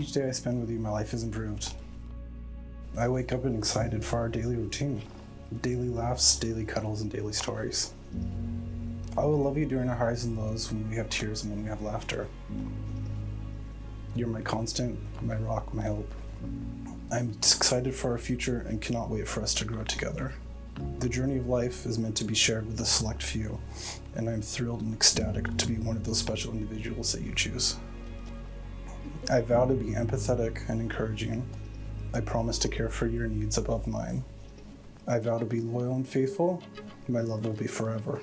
each day I spend with you, my life is improved. I wake up and excited for our daily routine. Daily laughs, daily cuddles, and daily stories. I will love you during our highs and lows, when we have tears and when we have laughter. You're my constant, my rock, my hope. I'm excited for our future and cannot wait for us to grow together. The journey of life is meant to be shared with a select few, and I'm thrilled and ecstatic to be one of those special individuals that you choose. I vow to be empathetic and encouraging. I promise to care for your needs above mine. I vow to be loyal and faithful. My love will be forever.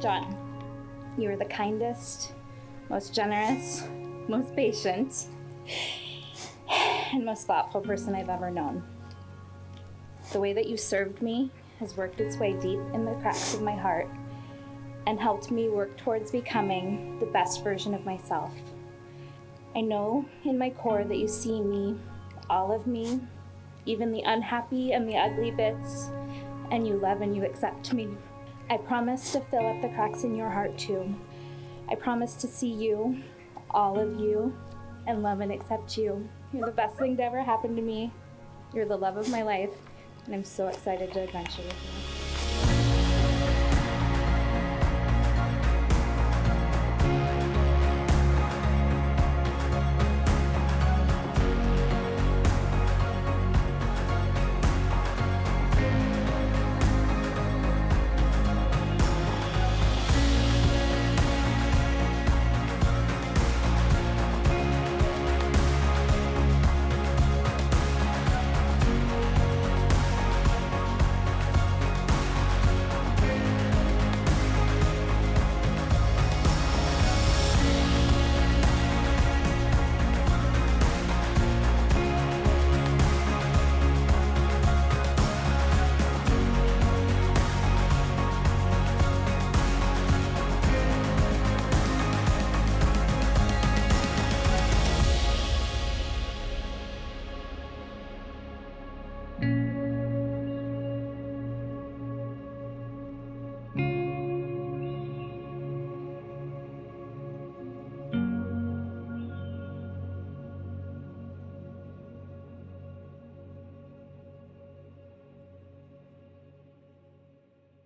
Jon, you are the kindest, most generous, most patient, and most thoughtful person I've ever known. The way that you served me has worked its way deep in the cracks of my heart and helped me work towards becoming the best version of myself. I know in my core that you see me, all of me, even the unhappy and the ugly bits, and you love and you accept me. I promise to fill up the cracks in your heart too. I promise to see you, all of you, and love and accept you. You're the best thing to ever happen to me. You're the love of my life, and I'm so excited to adventure with you.